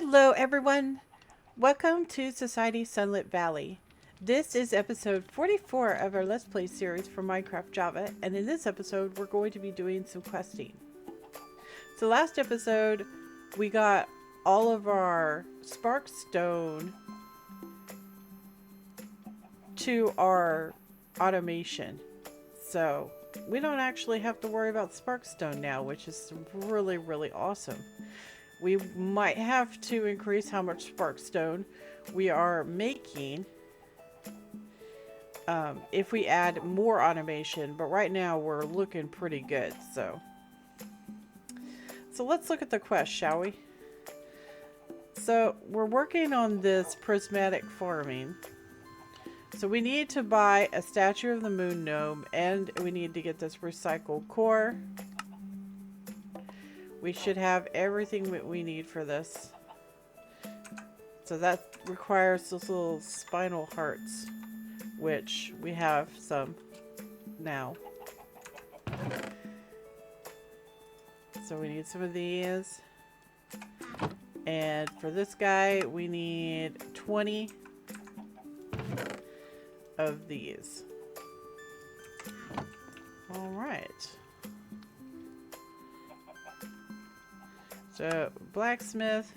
Hello, everyone. Welcome to Society Sunlit Valley. This is episode 44 of our Let's Play series for Minecraft Java, and in this episode, we're going to be doing some questing. So last episode, we got all of our Sparkstone to our automation. So we don't actually have to worry about Sparkstone now, which is really, really awesome. We might have to increase how much Sparkstone we are making if we add more automation, but right now we're looking pretty good. So let's look at the quest, shall we? So we're working on this prismatic farming. So we need to buy a statue of the moon gnome, and we need to get this recycled core. We should have everything that we need for this. So that requires those little spinal hearts, which we have some now. So we need some of these. And for this guy, we need 20 of these. All right. So, blacksmith.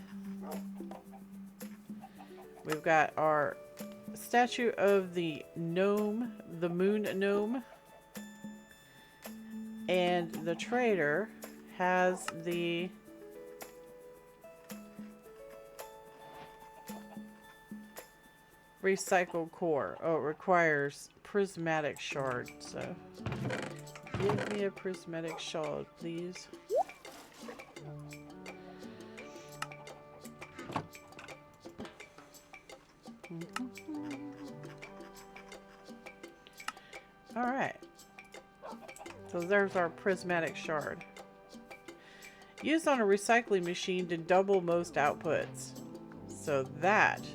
We've got our statue of the gnome, the moon gnome. And the trader has the recycled core. Oh, it requires prismatic shard. So, give me a prismatic shard, please. Alright. So there's our prismatic shard. Used on a recycling machine to double most outputs. So that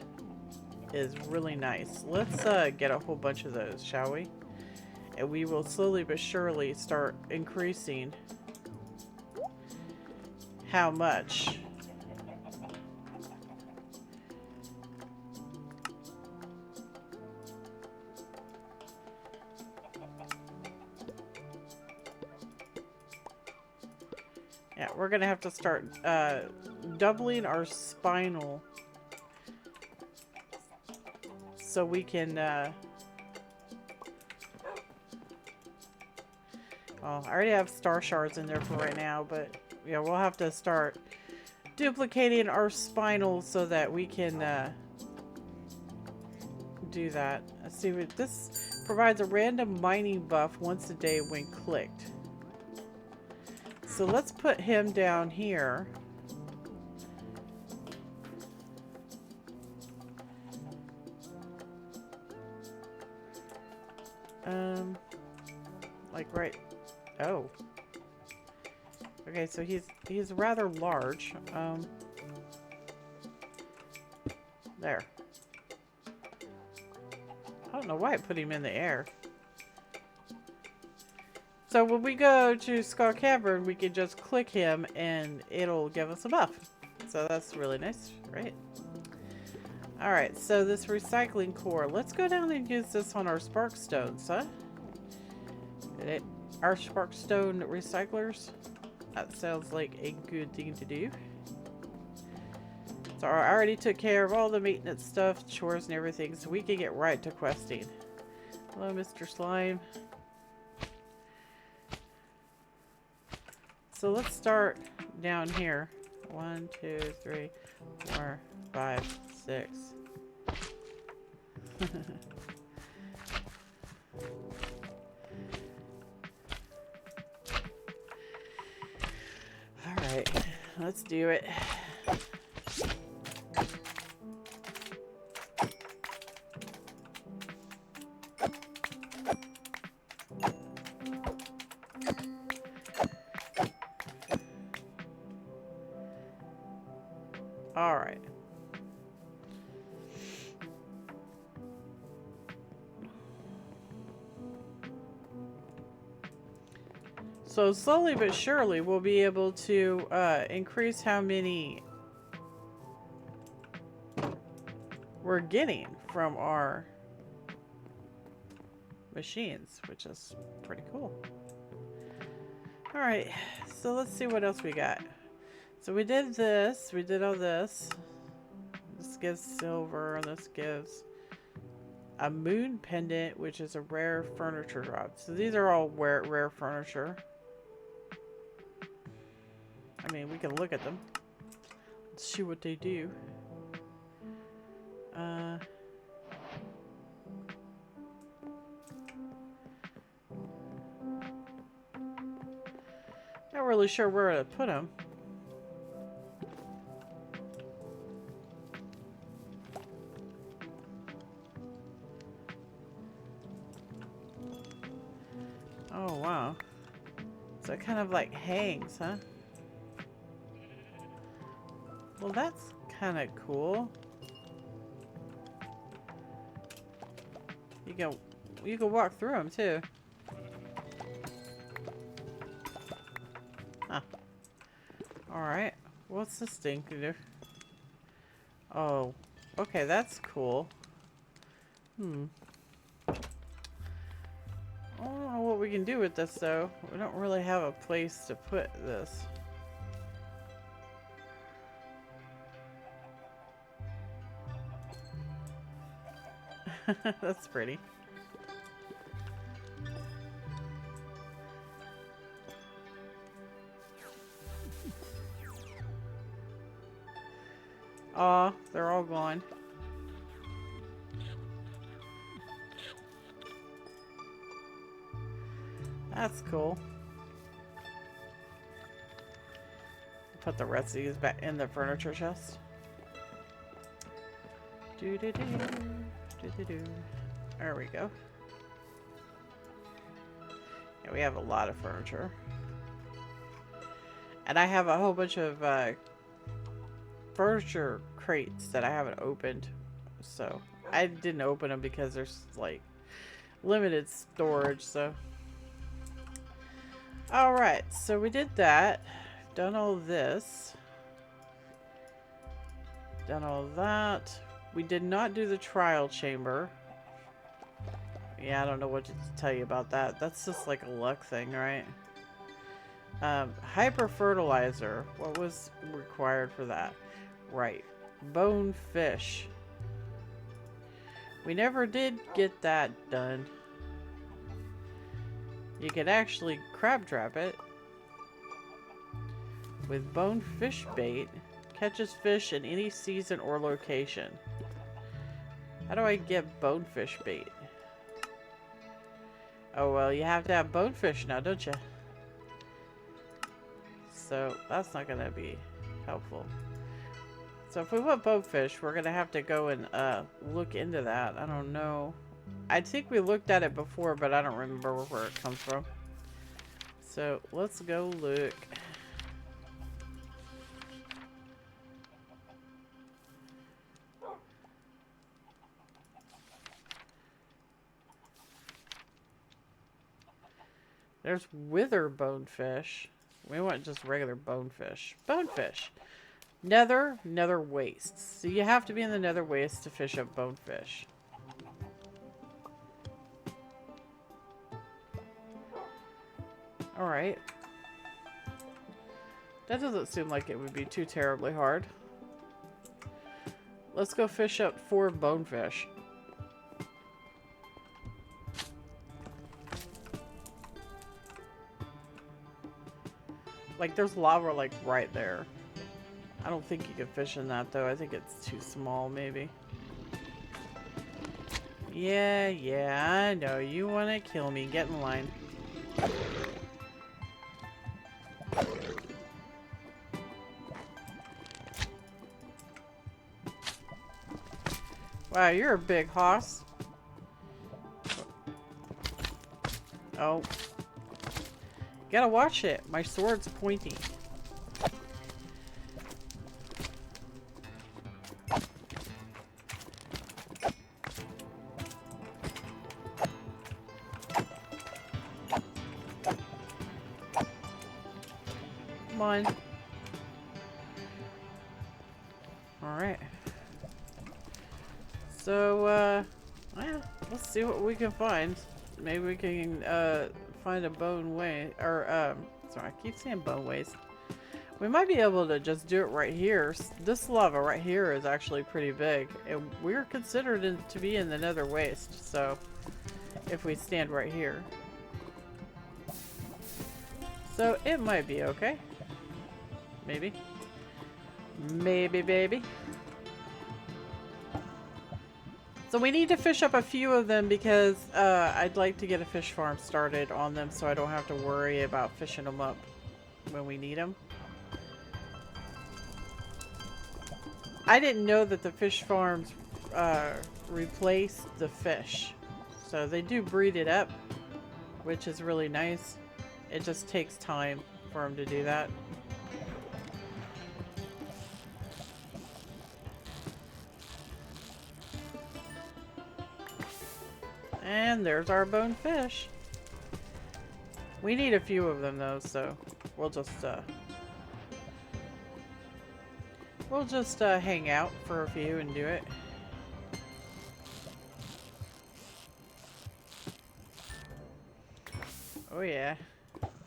is really nice. Let's get a whole bunch of those, shall we? And we will slowly but surely start increasing how much we're gonna have to start doubling our spinal so we can well, I already have star shards in there for right now, but yeah, we'll have to start duplicating our spinal so that we can do that. Let's see what this provides: a random mining buff once a day when clicked. So let's put him down here. Like right. Oh. Okay, so he's rather large. There. I don't know why I put him in the air. So when we go to Skull Cavern, we can just click him and it'll give us a buff. So that's really nice, right? Alright, so this recycling core. Let's go down and use this on our Sparkstones, huh? Our Sparkstone recyclers. That sounds like a good thing to do. So I already took care of all the maintenance stuff, chores and everything, so we can get right to questing. Hello, Mr. Slime. So let's start down here. 1, 2, 3, 4, 5, 6. Alright, let's do it. Alright. So slowly but surely we'll be able to increase how many we're getting from our machines, which is pretty cool. Alright, so let's see what else we got. So we did this, we did all this. This gives silver, and this gives a moon pendant, which is a rare furniture drop. So these are all rare furniture. I mean, we can look at them. Let's see what they do. Not really sure where to put them. Oh, wow. So it kind of like hangs, huh? Well, that's kind of cool. You can walk through them too. Huh. Alright. What's this thing to do? Oh. Okay, that's cool. I don't know what we can do with this though. We don't really have a place to put this. That's pretty. Aw, they're all gone. That's cool. Put the rest of these back in the furniture chest. There we go. Yeah, we have a lot of furniture. And I have a whole bunch of furniture crates that I haven't opened. So I didn't open them because there's like limited storage. So alright, so we did that. Done all this. Done all that. We did not do the trial chamber. Yeah, I don't know what to tell you about that. That's just like a luck thing, right? Hyper fertilizer. What was required for that? Right. Bonefish. We never did get that done. You could actually crab trap it with bonefish bait. Catches fish in any season or location. How do I get bonefish bait? Oh, well, you have to have bonefish now, don't you? So, that's not going to be helpful. So, if we want bonefish, we're going to have to go and look into that. I don't know. I think we looked at it before, but I don't remember where it comes from. So, let's go look. There's wither bonefish. We want just regular bonefish. Bonefish. Nether wastes. So you have to be in the nether wastes to fish up bonefish. Alright. That doesn't seem like it would be too terribly hard. Let's go fish up 4 bonefish. Like, there's lava, like, right there. I don't think you can fish in that, though. I think it's too small, maybe. Yeah, I know. You want to kill me. Get in line. Wow, you're a big hoss. Oh. Gotta watch it. My sword's pointy. Come on. So, well, let's see what we can find. Maybe we can, find a bone way, or, sorry, I keep saying bone waste. We might be able to just do it right here. This lava right here is actually pretty big, and we're considered to be in the nether waste, so if we stand right here. So it might be okay. Maybe. Maybe, baby. So we need to fish up a few of them because I'd like to get a fish farm started on them so I don't have to worry about fishing them up when we need them. I didn't know that the fish farms replace the fish. So they do breed it up, which is really nice. It just takes time for them to do that. And there's our bonefish. We need a few of them though, so we'll just hang out for a few and do it. Oh yeah.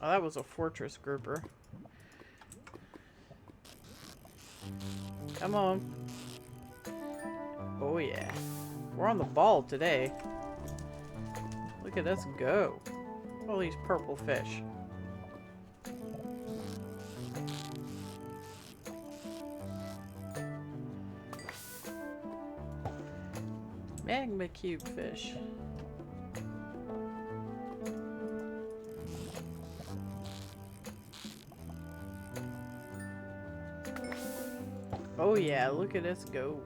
Oh, that was a fortress grouper. Come on. Oh yeah. We're on the ball today. Look at us go. All these purple fish. Magma cube fish. Oh yeah, look at us go.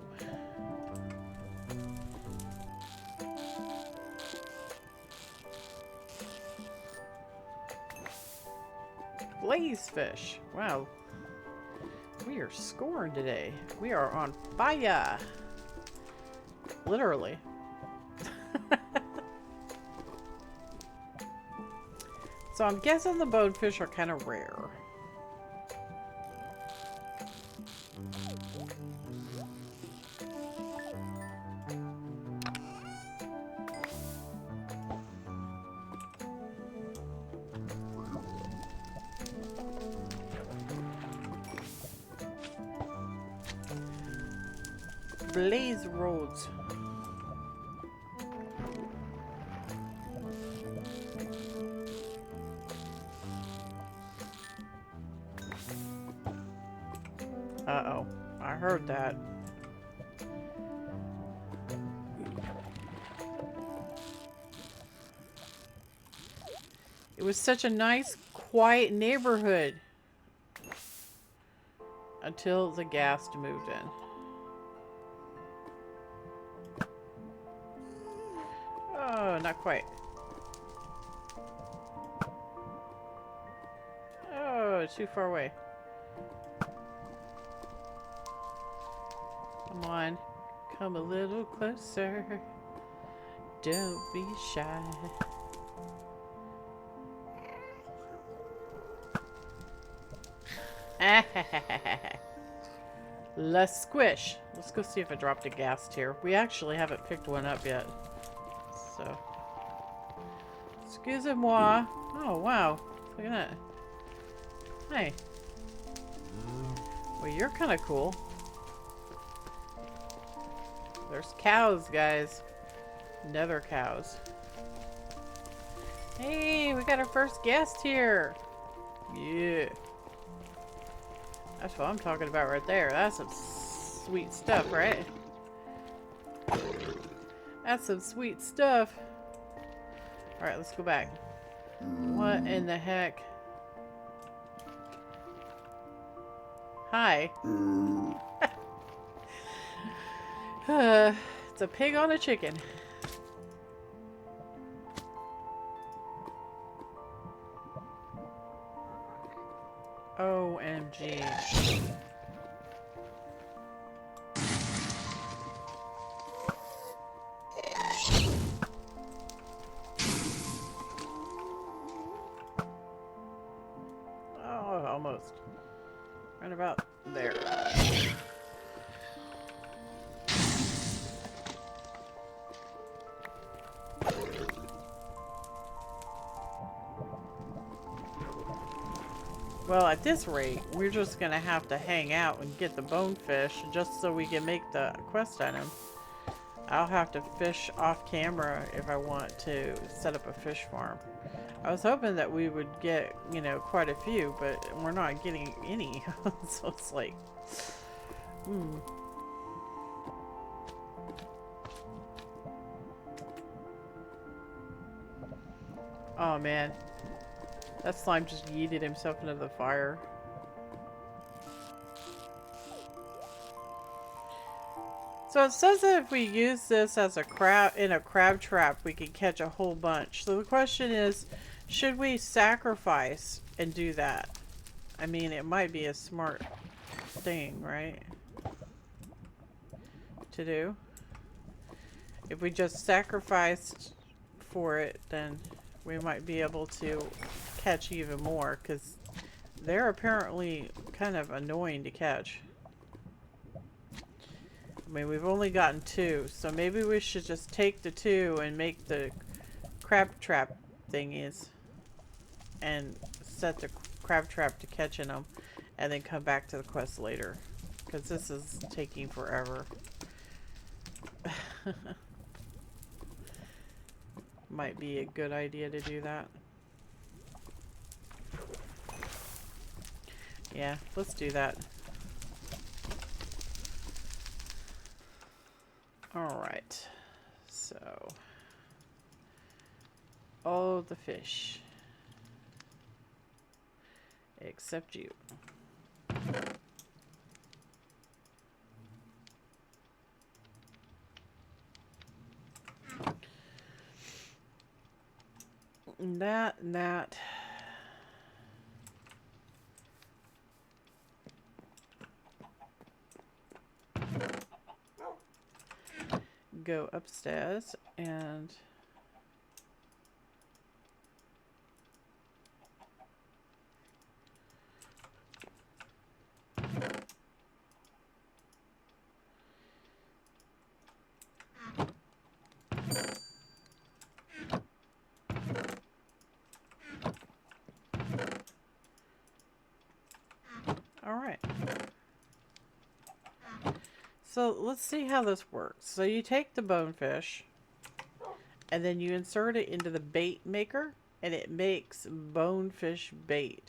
Blazefish. Wow. We are scoring today. We are on fire. Literally. So I'm guessing the bonefish are kind of rare. Blaze roads. Uh-oh. I heard that. It was such a nice, quiet neighborhood. Until the ghast moved in. Oh, not quite. Oh, too far away. Come on. Come a little closer. Don't be shy. Let's squish. Let's go see if I dropped a ghast here. We actually haven't picked one up yet. So. Excusez-moi. Oh, wow. Look at that. Hey. Well, you're kind of cool. There's cows, guys. Nether cows. Hey, we got our first guest here. Yeah. That's what I'm talking about right there. That's some sweet stuff, right? That's some sweet stuff. Alright, let's go back. What in the heck? Hi. It's a pig on a chicken. OMG. Oh, almost. Right about there. Well, at this rate, we're just gonna have to hang out and get the bonefish just so we can make the quest item. I'll have to fish off camera if I want to set up a fish farm. I was hoping that we would get, you know, quite a few, but we're not getting any. So it's like, Oh man, that slime just yeeted himself into the fire. So it says that if we use this as a crab in a crab trap, we can catch a whole bunch. So the question is, should we sacrifice and do that? I mean, it might be a smart thing, right? To do. If we just sacrificed for it, then we might be able to catch even more, because they're apparently kind of annoying to catch. I mean, we've only gotten 2, so maybe we should just take the 2 and make the crab trap thingies and set the crab trap to catching them, and then come back to the quest later, because this is taking forever. Might be a good idea to do that. Yeah, let's do that. Alright, so all the fish except you. That and that. Go upstairs and all right. So let's see how this works. So you take the bonefish and then you insert it into the bait maker and it makes bonefish bait.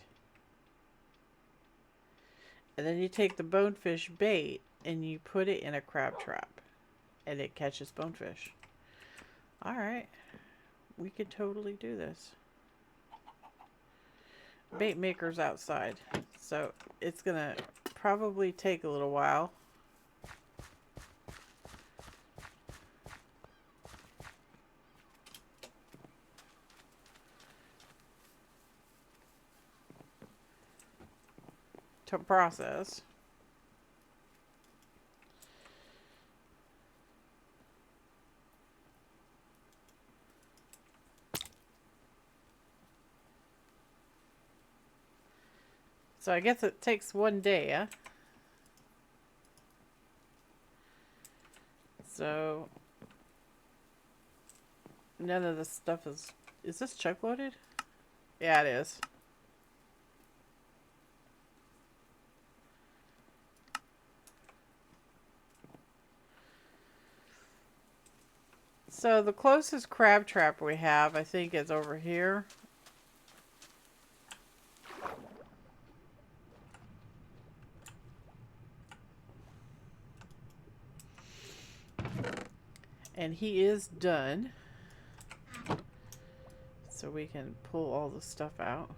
And then you take the bonefish bait and you put it in a crab trap and it catches bonefish. Alright, we could totally do this. Bait maker's outside, so it's gonna probably take a little while. To process. So I guess it takes 1 day, huh? So none of this stuff is this chunk loaded? Yeah, it is. So the closest crab trap we have, I think, is over here. And he is done. So we can pull all the stuff out.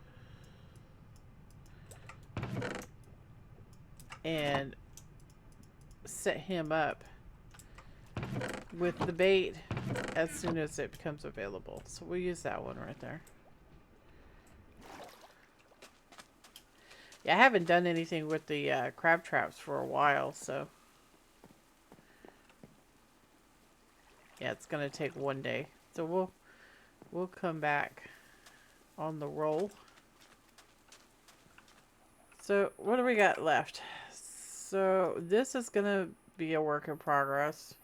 And set him up with the bait as soon as it becomes available. So we'll use that one right there. Yeah, I haven't done anything with the crab traps for a while, so yeah, it's gonna take 1 day. So we'll come back on the roll. So what do we got left? So this is gonna be a work in progress.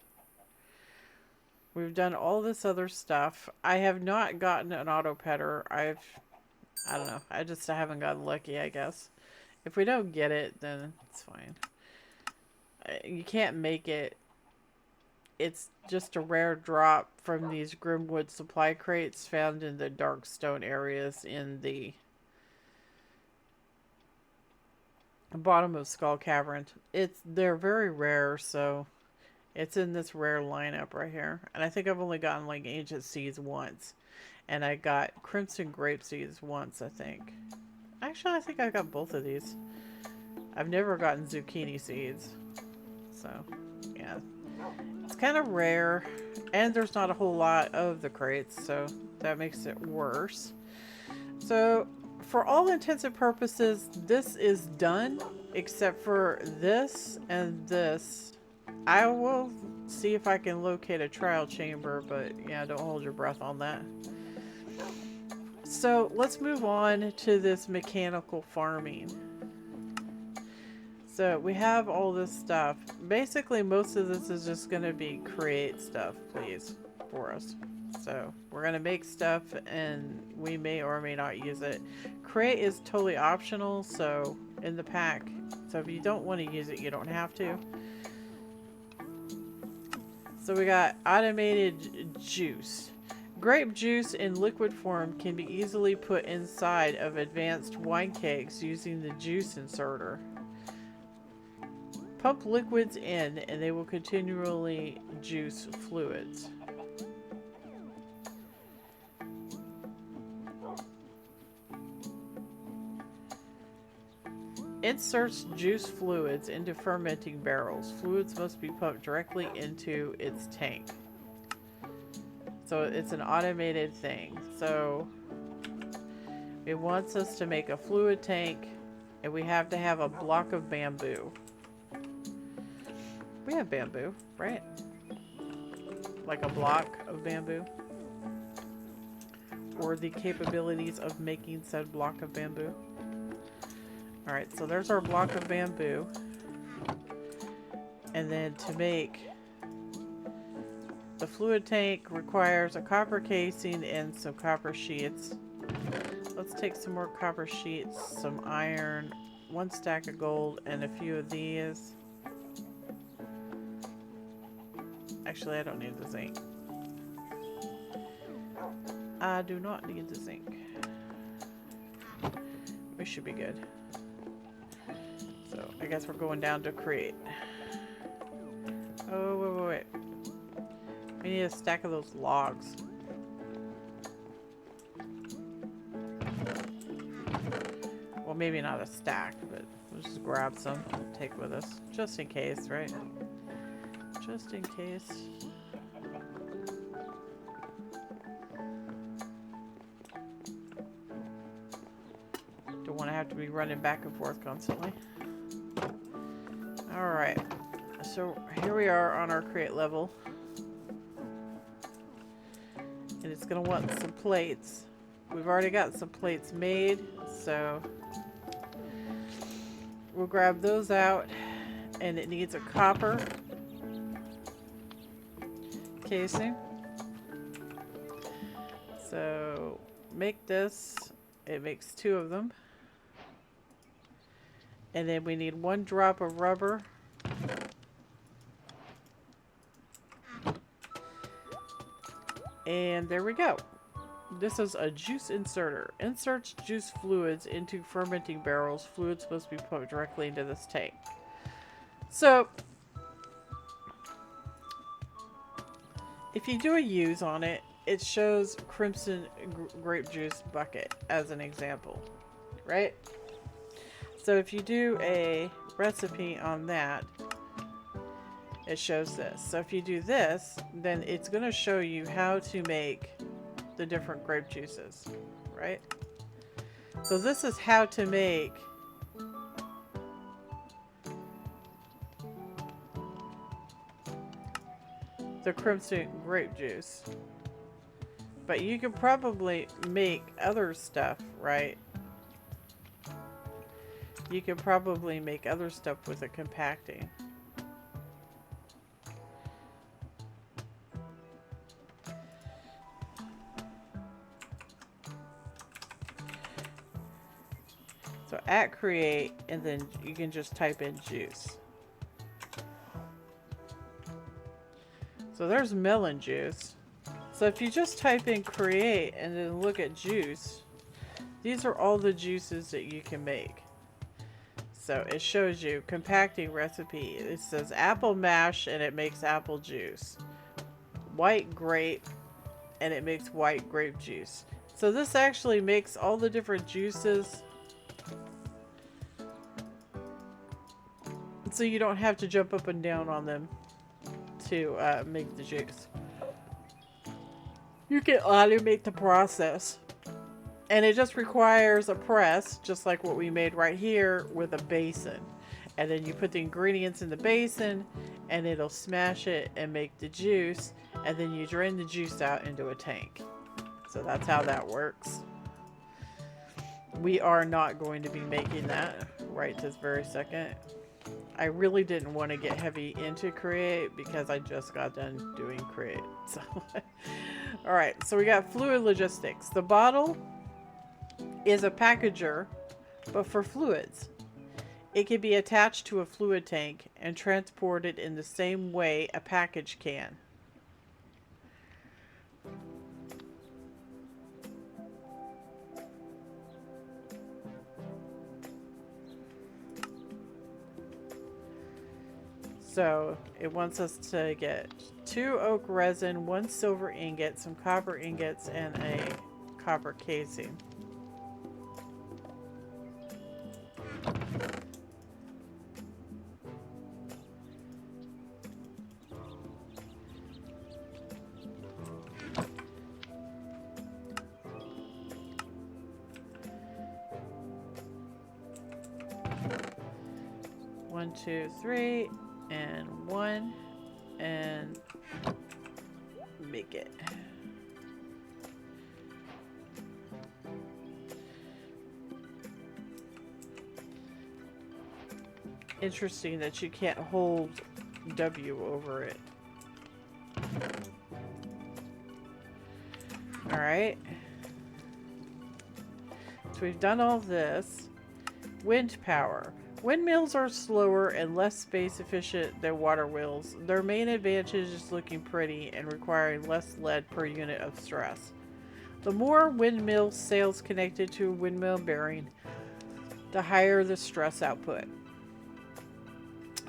We've done all this other stuff. I have not gotten an auto petter. I've I don't know. I haven't gotten lucky, I guess. If we don't get it, then it's fine. You can't make it. It's just a rare drop from these Grimwood supply crates found in the dark stone areas in the bottom of Skull Cavern. They're very rare, so it's in this rare lineup right here. And I think I've only gotten like ancient seeds once. And I got crimson grape seeds once, I think. Actually, I think I got both of these. I've never gotten zucchini seeds. So, yeah. It's kind of rare. And there's not a whole lot of the crates, so that makes it worse. So, for all intents and purposes, this is done. Except for this and this. I will see if I can locate a trial chamber, but yeah, don't hold your breath on that. So let's move on to this mechanical farming. So we have all this stuff. Basically, most of this is just going to be create stuff, please, for us. So we're going to make stuff and we may or may not use it. Create is totally optional, so in the pack. So if you don't want to use it, you don't have to. So we got automated juice. Grape juice in liquid form can be easily put inside of advanced wine kegs using the juice inserter. Pump liquids in and they will continually juice fluids. Inserts juice fluids into fermenting barrels. Fluids must be pumped directly into its tank. So it's an automated thing. So it wants us to make a fluid tank and we have to have a block of bamboo. We have bamboo, right? Like a block of bamboo. Or the capabilities of making said block of bamboo. Alright, so there's our block of bamboo. And then to make the fluid tank requires a copper casing and some copper sheets. Let's take some more copper sheets, some iron, one stack of gold, and a few of these. Actually, I don't need the zinc. I do not need the zinc. We should be good. So, I guess we're going down to create. Oh, wait. We need a stack of those logs. Well, maybe not a stack, but we'll just grab some and take with us. Just in case, right? Just in case. Don't want to have to be running back and forth constantly. Alright. So here we are on our create level. And it's going to want some plates. We've already got some plates made, so we'll grab those out. And it needs a copper casing. So make this. It makes 2 of them. And then we need 1 drop of rubber. And there we go. This is a juice inserter. Inserts juice fluids into fermenting barrels. Fluids supposed to be pumped directly into this tank. So, if you do a use on it, it shows crimson grape juice bucket as an example, right? So if you do a recipe on that, it shows this. So if you do this, then it's going to show you how to make the different grape juices, right? So this is how to make the crimson grape juice. But you could probably make other stuff, right? You could probably make other stuff with the compacting. So at create, and then you can just type in juice. So there's melon juice. So if you just type in create and then look at juice, these are all the juices that you can make. So it shows you compacting recipe. It says apple mash and it makes apple juice. White grape and it makes white grape juice. So this actually makes all the different juices. So you don't have to jump up and down on them to make the juice. You can automate the process. And it just requires a press, just like what we made right here, with a basin. And then you put the ingredients in the basin, and it'll smash it and make the juice. And then you drain the juice out into a tank. So that's how that works. We are not going to be making that right this very second. I really didn't want to get heavy into create because I just got done doing create. So, alright, so we got fluid logistics. The bottle is a packager, but for fluids. It can be attached to a fluid tank and transported in the same way a package can. So it wants us to get 2 oak resin, 1 silver ingot, some copper ingots, and a copper casing. One, two, three, and 1, and make it. Interesting that you can't hold W over it. Alright. So we've done all this. Wind power. Windmills are slower and less space efficient than water wheels. Their main advantage is looking pretty and requiring less lead per unit of stress. The more windmill sails connected to a windmill bearing, the higher the stress output.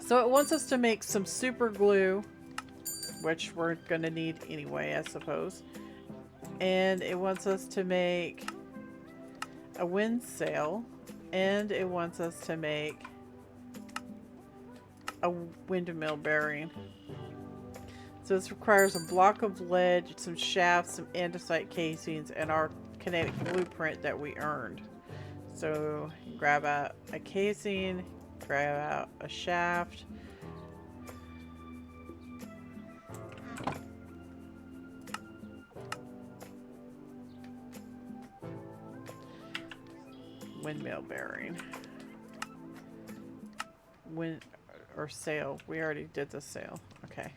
So it wants us to make some super glue, which we're going to need anyway, I suppose. And it wants us to make a wind sail. And it wants us to make a windmill bearing. So this requires a block of lead, some shafts, some andesite casings, and our kinetic blueprint that we earned. So grab out a casing, grab out a shaft. Windmill bearing. Or sail. We already did the sail. Okay.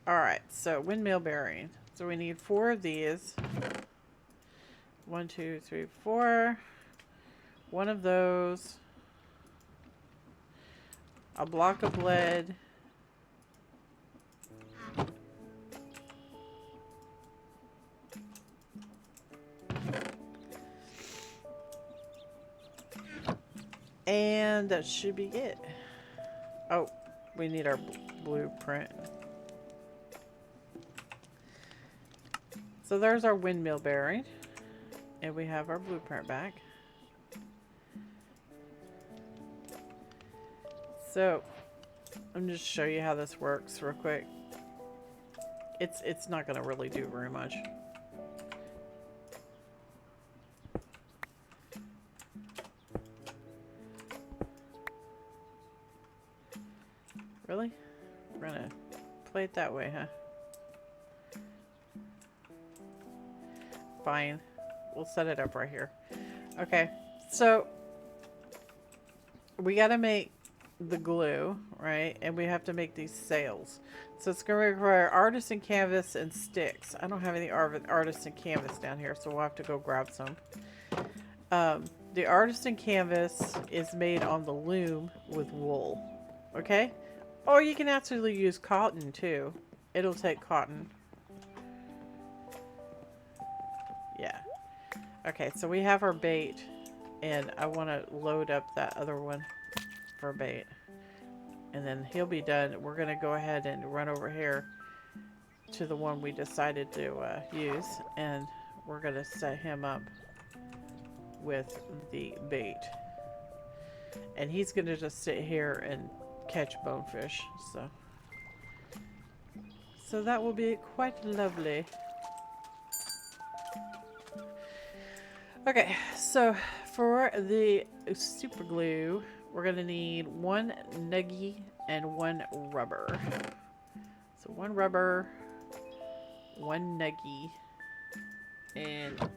Alright, so windmill bearing. So we need 4 of these. 1, 2, 3, 4. 1 of those. A block of lead. And that should be it. Oh, we need our blueprint. So there's our windmill bearing. And we have our blueprint back. So, I'm just show you how this works real quick. It's not going to really do very much. Really? We're gonna play it that way, huh? Fine. We'll set it up right here. Okay, so we gotta make the glue, right? And we have to make these sails. So it's gonna require artisan canvas and sticks. I don't have any artisan canvas down here, so we'll have to go grab some. The artisan canvas is made on the loom with wool. Okay? Or you can actually use cotton too. It'll take cotton. Yeah. Okay, so we have our bait. And I want to load up that other one for bait. And then he'll be done. We're going to go ahead and run over here to the one we decided to use. And we're going to set him up with the bait. And he's going to just sit here and catch bonefish. So that will be quite lovely. Okay, so for the super glue, we're going to need 1 nuggy and 1 rubber. So 1 rubber, 1 nuggy, and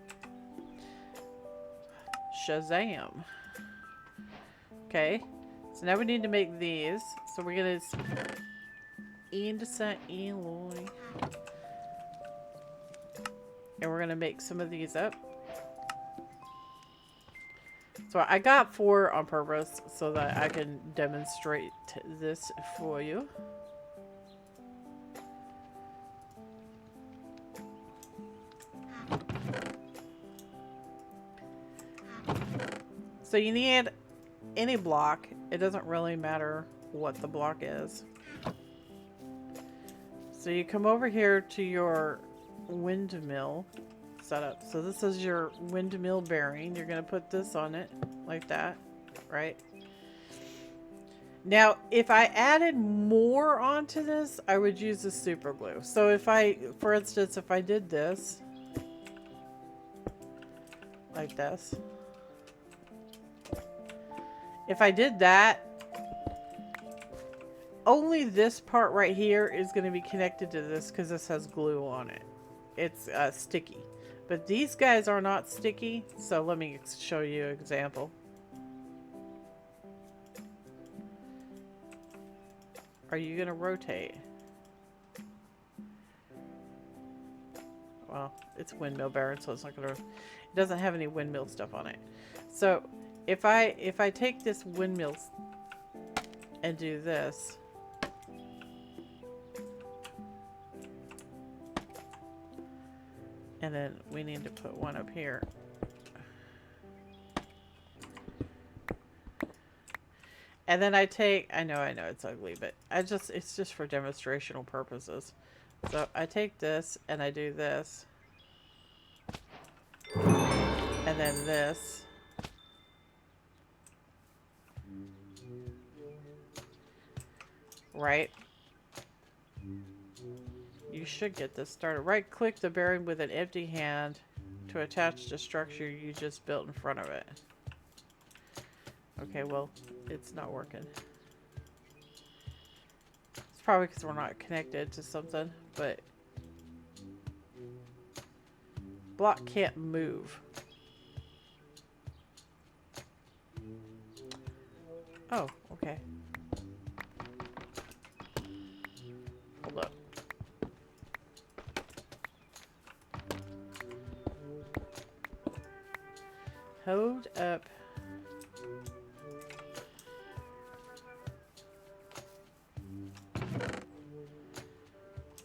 Shazam. Okay, so now we need to make these. So we're going to and we're going to make some of these up. So I got 4 on purpose so that I can demonstrate this for you. So you need any block. It doesn't really matter what the block is. So you come over here to your windmill setup. So this is your windmill bearing. You're going to put this on it like that, right? Now, if I added more onto this, I would use the super glue. So if I, for instance, if I did this, like this, if I did that, only this part right here is going to be connected to this because this has glue on it. It's sticky. But these guys are not sticky, so let me show you an example. Are you going to rotate? Well, it's windmill bearing, so it's not going to... It doesn't have any windmill stuff on it. So, if I take this windmill and do this... And then we need to put one up here. And then I take, I know it's ugly, but it's just for demonstrational purposes. So I take this and I do this. And then this. Right? You should get this started. Right click the bearing with an empty hand to attach the structure you just built in front of it. Okay, well, it's not working. It's probably because we're not connected to something, but block can't move. Oh, okay. Hold up. Hold up.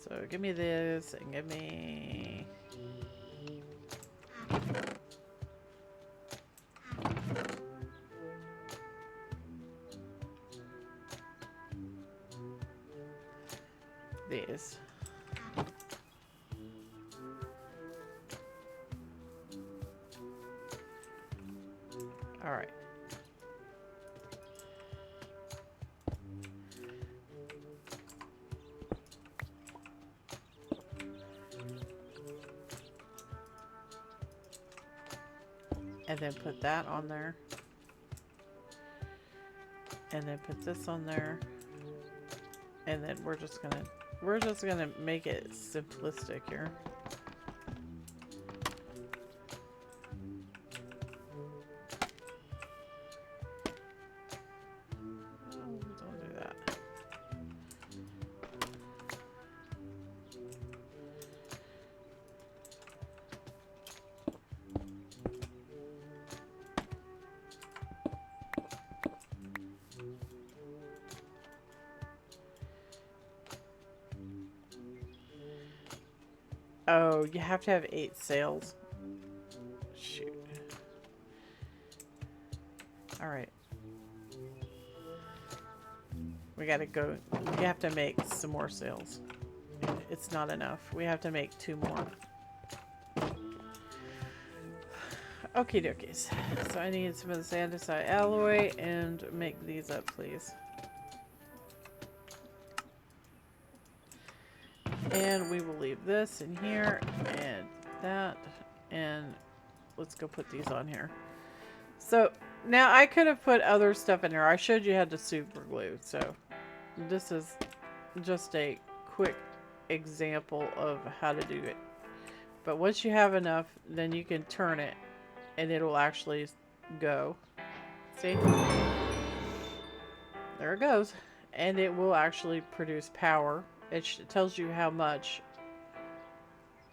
So give me this and give me... these. All right. And then put that on there. And then put this on there. And then we're just gonna make it simplistic here. Don't do that. Oh, you have to have 8 sails. Shoot. Alright. We gotta go. We have to make some more sails. It's not enough. We have to make 2 more. Okie dokies. So I need some of this andesite alloy and make these up, please. And we will leave this in here and that. And let's go put these on here. So now I could have put other stuff in there. I showed you how to super glue. So this is just a quick example of how to do it. But once you have enough, then you can turn it and it'll actually go. See? There it goes. And it will actually produce power. It tells you how much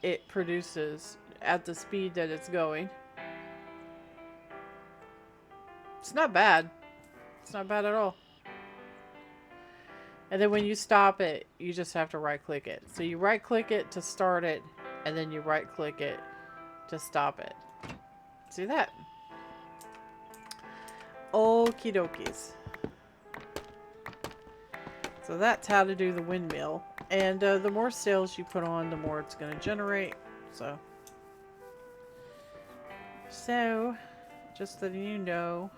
it produces at the speed that it's going. It's not bad. It's not bad at all. And then when you stop it, you just have to right click it. So you right click it to start it, and then you right click it to stop it. See that? Okie dokies. So that's how to do the windmill. And the more sails you put on, the more it's going to generate. So, just so you know,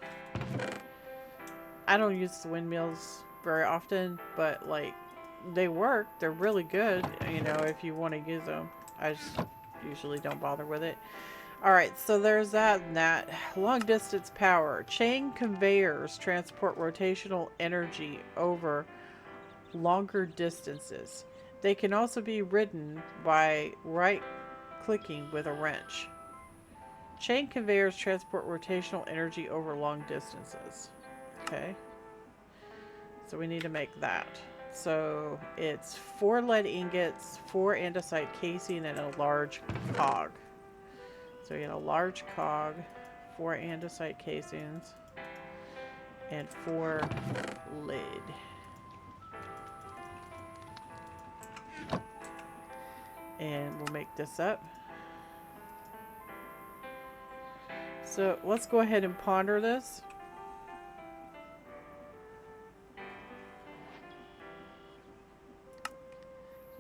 I don't use the windmills very often, but like they work. They're really good, you know, if you want to use them. I just usually don't bother with it. Alright, so there's that and that. Long distance power. Chain conveyors transport rotational energy over longer distances. They can also be ridden by right-clicking with a wrench. Chain conveyors transport rotational energy over long distances. Okay. So we need to make that. So it's 4 lead ingots, 4 andesite casing, and a large cog. So we get a large cog, 4 andesite casings, and 4 lead. And we'll make this up. So let's go ahead and ponder this.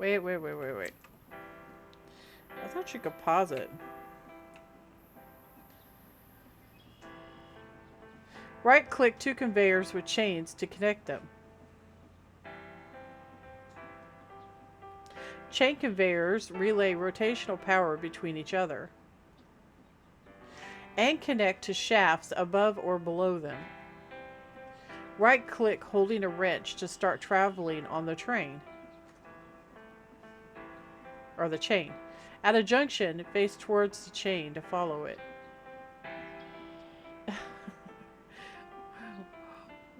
Wait. I thought you could pause it. Right-click 2 conveyors with chains to connect them. Chain conveyors relay rotational power between each other and connect to shafts above or below them. Right-click holding a wrench to start traveling on the train. Or the chain. At a junction, face towards the chain to follow it.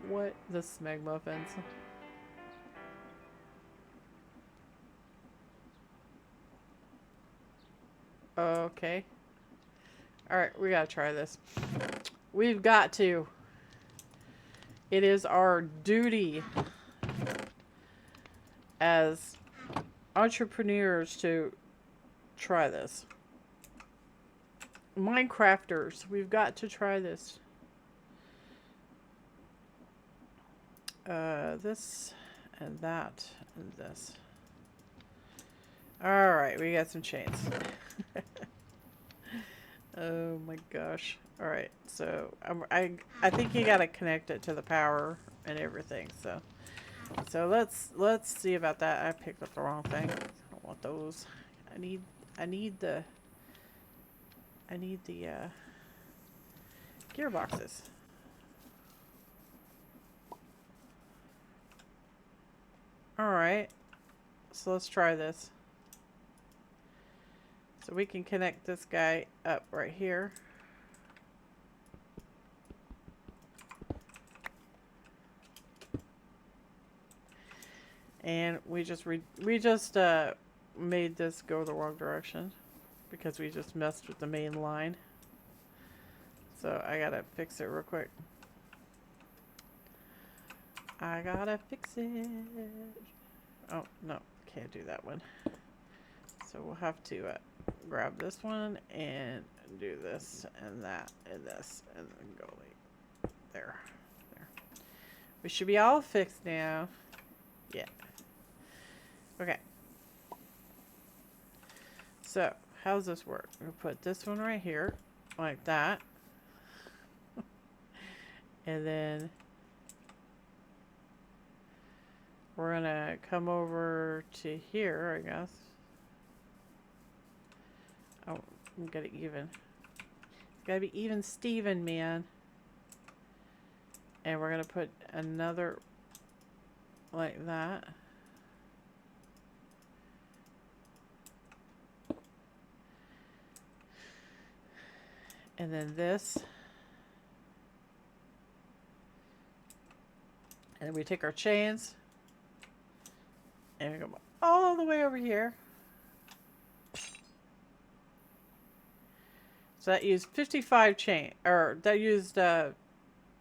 What the smeg muffins? Okay. Alright, we gotta try this. We've got to. It is our duty as entrepreneurs to try this. Minecrafters, we've got to try this. This and that and this. Alright, we got some chains. Oh my gosh. Alright, so I think you gotta connect it to the power and everything, so let's see about that. I picked up the wrong thing. I don't want those. I need the gearboxes. Alright. So let's try this. So we can connect this guy up right here. And we just made this go the wrong direction because we just messed with the main line. So I gotta fix it real quick. I gotta fix it. Oh, no, can't do that one. So we'll have to grab this one and do this and that and this and then go like there. There. We should be all fixed now. Yeah. Okay. So, how's this work? We'll put this one right here, like that. And then we're gonna come over to here, I guess. Oh, we gotta even. Gotta be even Steven, man. And we're gonna put another like that. And then this. And we take our chains. And we go all the way over here. So that used 55 chain. Or that used, I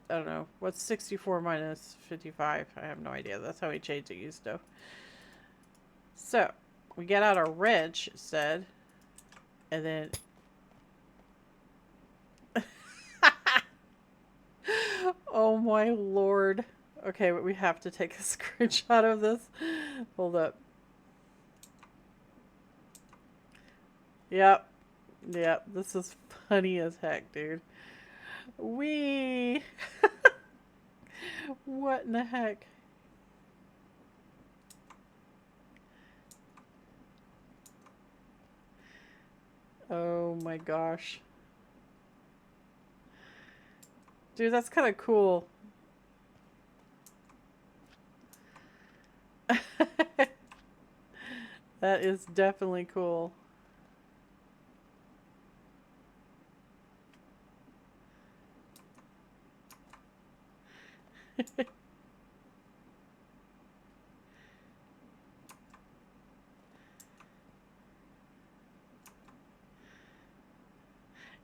don't know. What's 64 minus 55? I have no idea. That's how many chains it used, though. So, we get out our wrench, it said. And then... Oh my lord. Okay, but we have to take a screenshot of this. Hold up. Yep. Yep. This is funny as heck, dude. Wee. What in the heck? Oh my gosh. Dude, that's kind of cool. That is definitely cool.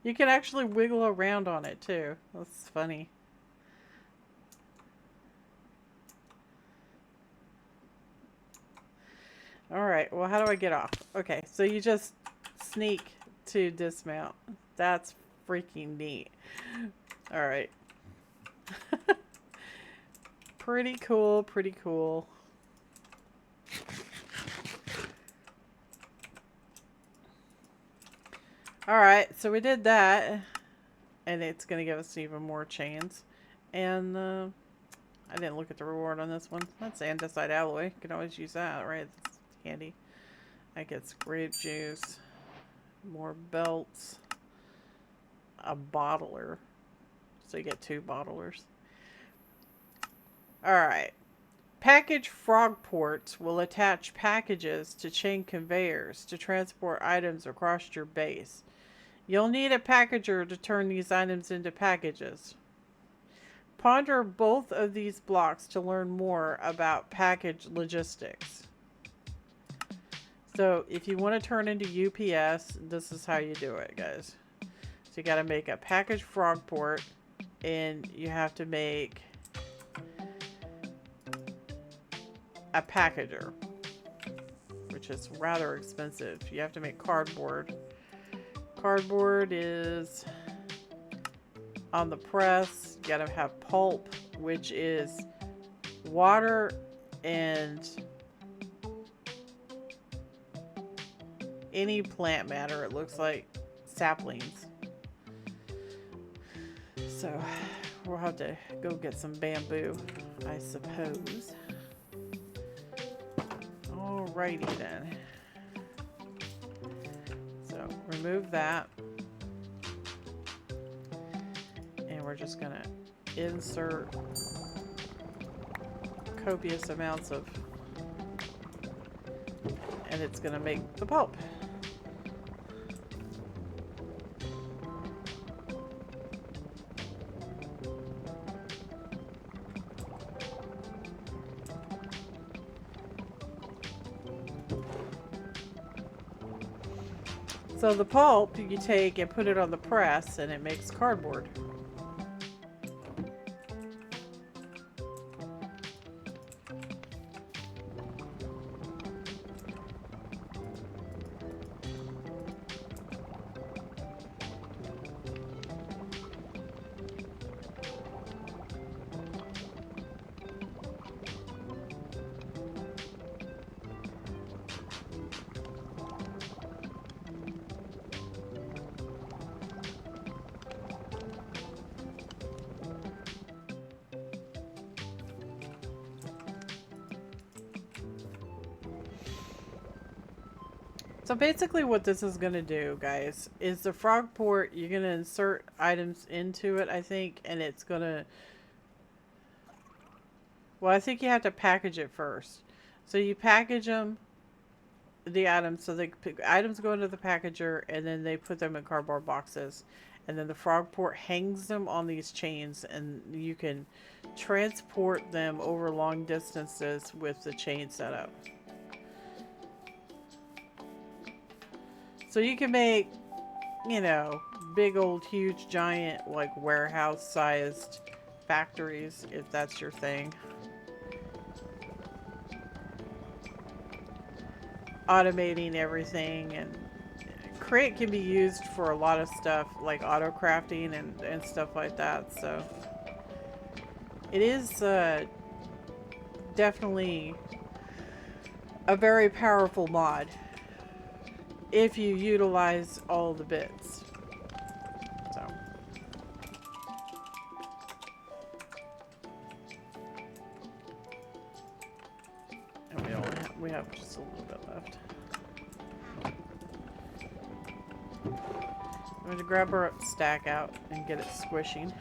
You can actually wiggle around on it too. That's funny. Alright, well, how do I get off? Okay, so you just sneak to dismount. That's freaking neat. Alright. Pretty cool, pretty cool. Alright, so we did that. And it's going to give us even more chains. And, I didn't look at the reward on this one. That's andesite alloy. You can always use that, right? It's handy. That gets grape juice. More belts. A bottler. So you get 2 bottlers. Alright. Package Frogports will attach packages to chain conveyors to transport items across your base. You'll need a packager to turn these items into packages. Ponder both of these blocks to learn more about package logistics. So if you want to turn into UPS, this is how you do it, guys. So you got to make a package Frogport, and you have to make a packager, which is rather expensive. You have to make cardboard. Cardboard is on the press. You gotta have pulp, which is water and any plant matter. It looks like saplings. So we'll have to go get some bamboo, I suppose. Alrighty then. So remove that. And we're just gonna insert copious amounts of, and it's gonna make the pulp. So the pulp you take and put it on the press and it makes cardboard. So basically what this is going to do, guys, is the Frogport, you're going to insert items into it, I think, and it's going to... Well, I think you have to package it first. So you package them, the items, so the items go into the packager, and then they put them in cardboard boxes. And then the Frogport hangs them on these chains, and you can transport them over long distances with the chain setup. So you can make, you know, big old huge giant like warehouse sized factories if that's your thing. Automating everything, and crate can be used for a lot of stuff like auto crafting and stuff like that. So it is definitely a very powerful mod if you utilize all the bits. So and we have just a little bit left. I'm going to grab our stack out and get it squishing.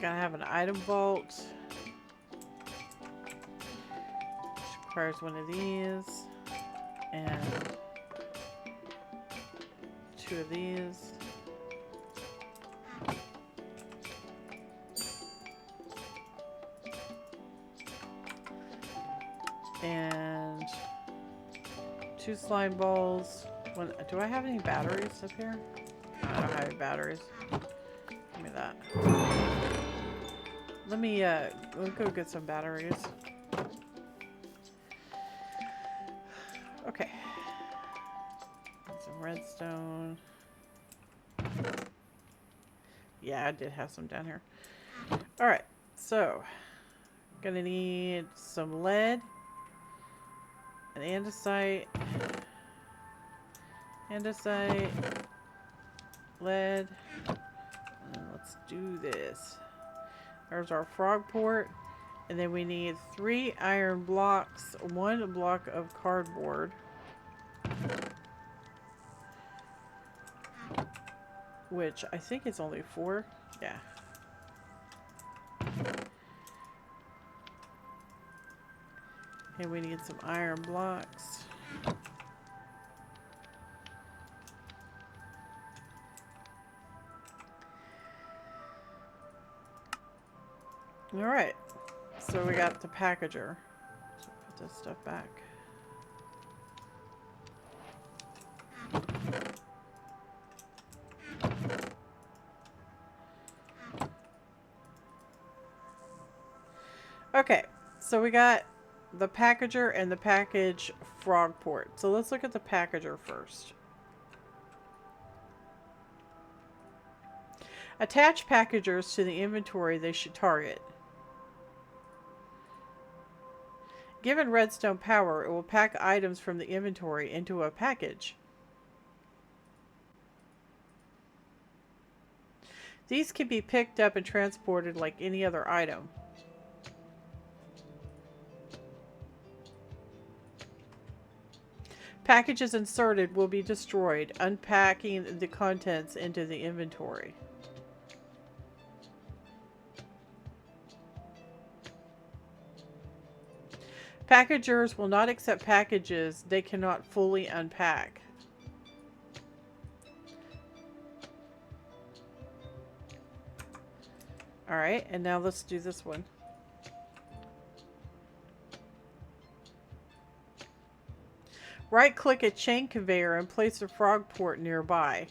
Gotta have an item vault. Which requires one of these. And 2 of these. And 2 slime balls. Do I have any batteries up here? No, I don't have any batteries. Give me that. Let me go get some batteries. Okay. Some redstone. Yeah, I did have some down here. Alright, so gonna need some lead, an andesite, lead, and let's do this. There's our Frogport, and then we need 3 iron blocks, 1 block of cardboard, which I think it's only 4. Yeah. And we need some iron blocks. Alright, so we got the packager. So put this stuff back. Okay, so we got the packager and the package Frogport. So let's look at the packager first. Attach packagers to the inventory they should target. Given redstone power, it will pack items from the inventory into a package. These can be picked up and transported like any other item. Packages inserted will be destroyed, unpacking the contents into the inventory. Packagers will not accept packages they cannot fully unpack. Alright, and now let's do this one. Right-click a chain conveyor and place a Frogport nearby.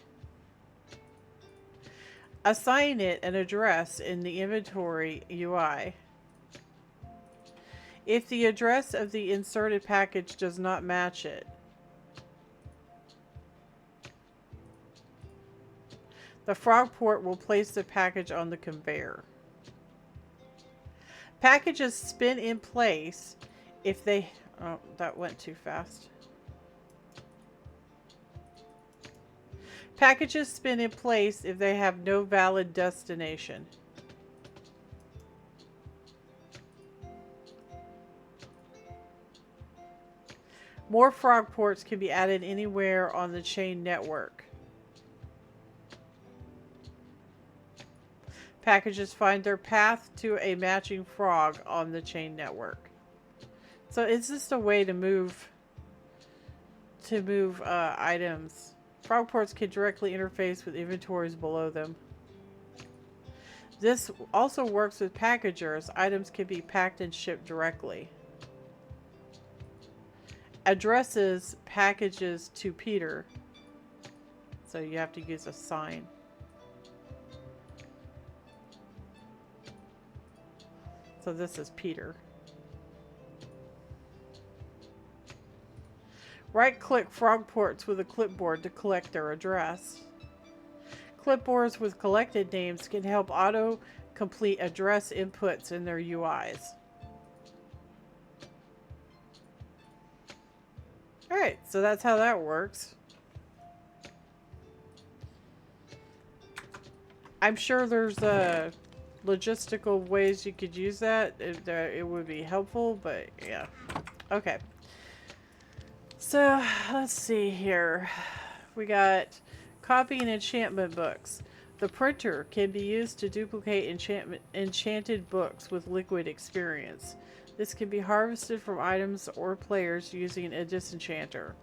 Assign it an address in the inventory UI. if the address of the inserted package does not match it. The Frogport will place the package on the conveyor. Packages spin in place if they... Oh, that went too fast. Packages spin in place if they have no valid destination. More Frogports can be added anywhere on the chain network. Packages find their path to a matching frog on the chain network. So it's just a way to move items. Frogports can directly interface with inventories below them. This also works with packagers. Items can be packed and shipped directly. Addresses packages to Peter. So you have to use a sign. So this is Peter. Right-click Frogports with a clipboard to collect their address. Clipboards with collected names can help auto-complete address inputs in their UIs. Alright, so that's how that works. I'm sure there's logistical ways you could use that. It would be helpful, but yeah. Okay. So, let's see here. We got copying enchantment books. The printer can be used to duplicate enchanted books with liquid experience. This can be harvested from items or players using a disenchanter.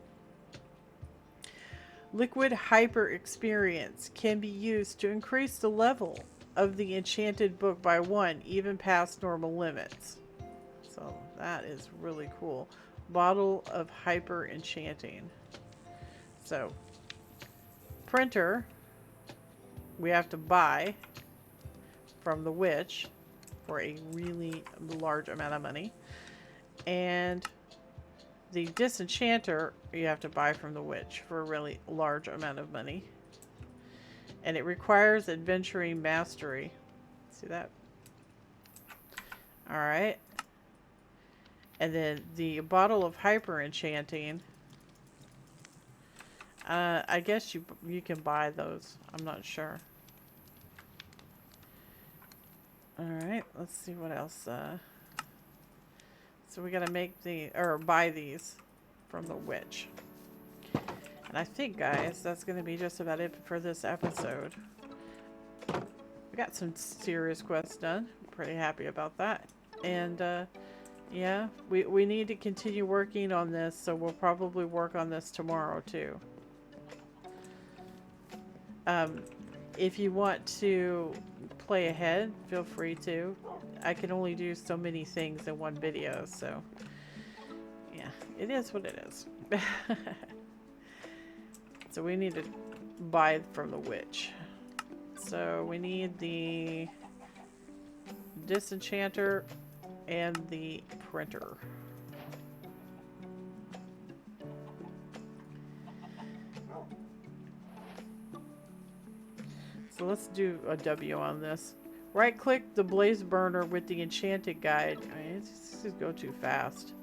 Liquid hyper experience can be used to increase the level of the enchanted book by 1, even past normal limits. So that is really cool. Bottle of hyper enchanting. So, printer, we have to buy from the witch for a really large amount of money. And the disenchanter, you have to buy from the witch for a really large amount of money. And it requires adventuring mastery. See that? Alright. And then the bottle of hyper enchanting. I guess you can buy those. I'm not sure. Alright, let's see what else. So we gotta buy these from the witch. And I think, guys, that's gonna be just about it for this episode. We got some serious quests done. I'm pretty happy about that. And yeah, we need to continue working on this, so we'll probably work on this tomorrow too. If you want to play ahead, feel free to. I can only do so many things in one video, so yeah, it is what it is. So we need to buy from the witch. So we need the disenchanter and the printer. So let's do a W on this. Right click the blaze burner with the enchanted guide. I mean, this is go too fast.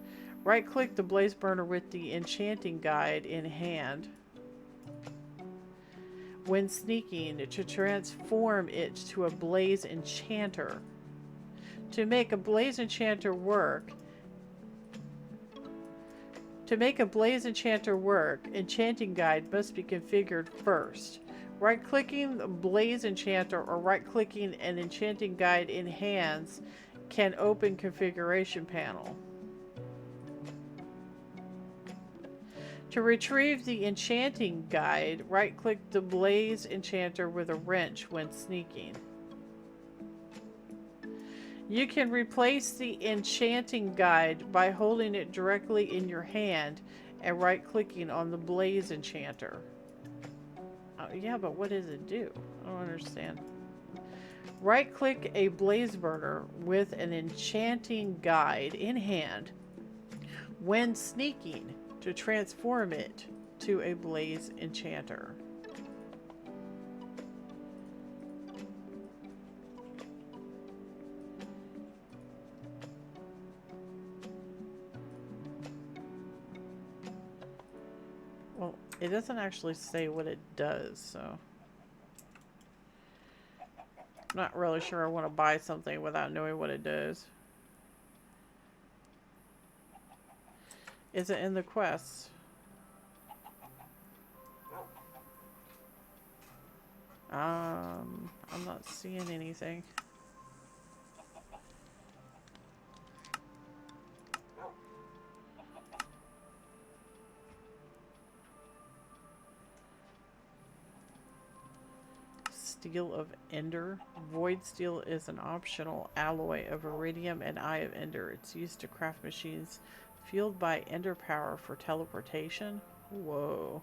Right click the blaze burner with the enchanting guide in hand. When sneaking, to transform it to a blaze enchanter. To make a blaze enchanter work, enchanting guide must be configured first. Right-clicking the blaze enchanter or right-clicking an enchanting guide in hands can open configuration panel. To retrieve the enchanting guide, right-click the blaze enchanter with a wrench when sneaking. You can replace the enchanting guide by holding it directly in your hand and right-clicking on the blaze enchanter. Oh, yeah, but what does it do? I don't understand. Right-click a blaze burner with an enchanting guide in hand when sneaking to transform it to a blaze enchanter. Well, it doesn't actually say what it does, so I'm not really sure I want to buy something without knowing what it does. Is it in the quest? I'm not seeing anything. Steel of Ender. Void Steel is an optional alloy of Iridium and Eye of Ender. It's used to craft machines fueled by Ender power for teleportation. Whoa.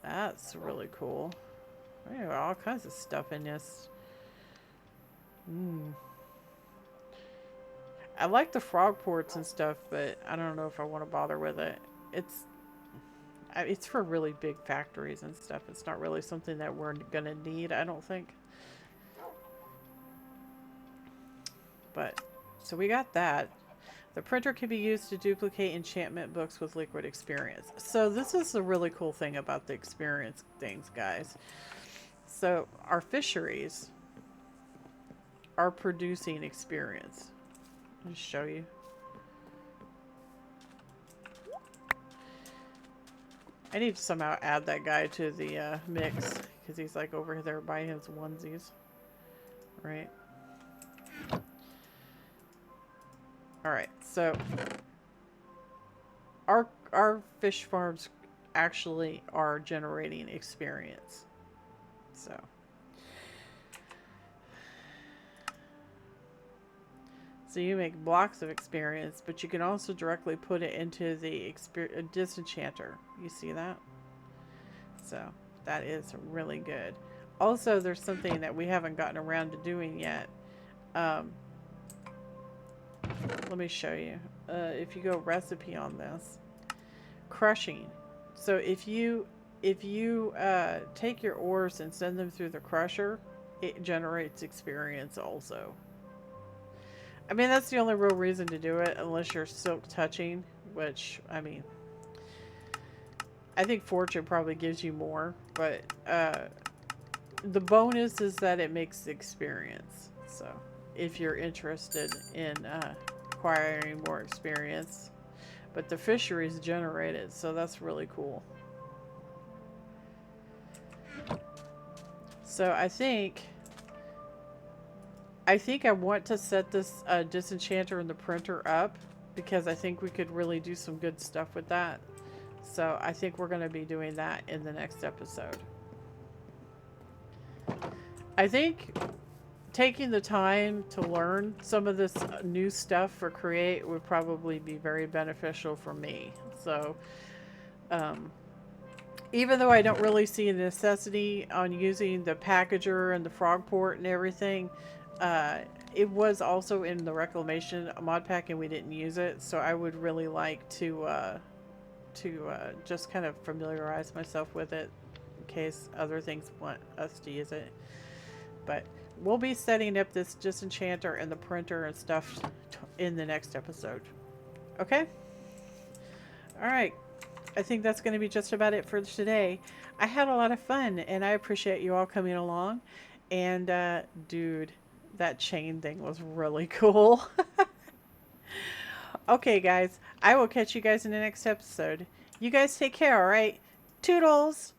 That's really cool. There are all kinds of stuff in this. I like the Frogports and stuff, but I don't know if I want to bother with it. It's for really big factories and stuff. It's not really something that we're gonna need, I don't think. But, so we got that. The printer can be used to duplicate enchantment books with liquid experience. So this is the really cool thing about the experience things, guys. So our fisheries are producing experience. I'll just show you. I need to somehow add that guy to the mix, because he's like over there buying his onesies. Right. Alright, so our fish farms actually are generating experience. So you make blocks of experience, but you can also directly put it into the disenchanter. You see that? So that is really good. Also, there's something that we haven't gotten around to doing yet. Let me show you. If you go recipe on this, crushing. So if you take your ores and send them through the crusher, it generates experience also. I mean, that's the only real reason to do it, unless you're silk touching, which, I mean, I think fortune probably gives you more, but the bonus is that it makes experience. So if you're interested in acquiring more experience, but the fisheries generate it, so that's really cool. So I think I want to set this disenchanter and the printer up, because I think we could really do some good stuff with that. So I think we're going to be doing that in the next episode. I think taking the time to learn some of this new stuff for Create would probably be very beneficial for me. So even though I don't really see a necessity on using the packager and the Frogport and everything, it was also in the reclamation Modpack and we didn't use it, so I would really like to just kind of familiarize myself with it in case other things want us to use it. But we'll be setting up this disenchanter and the printer and stuff in the next episode. Okay? Alright. I think that's going to be just about it for today. I had a lot of fun, and I appreciate you all coming along. And, dude, that chain thing was really cool. Okay, guys. I will catch you guys in the next episode. You guys take care, alright? Toodles!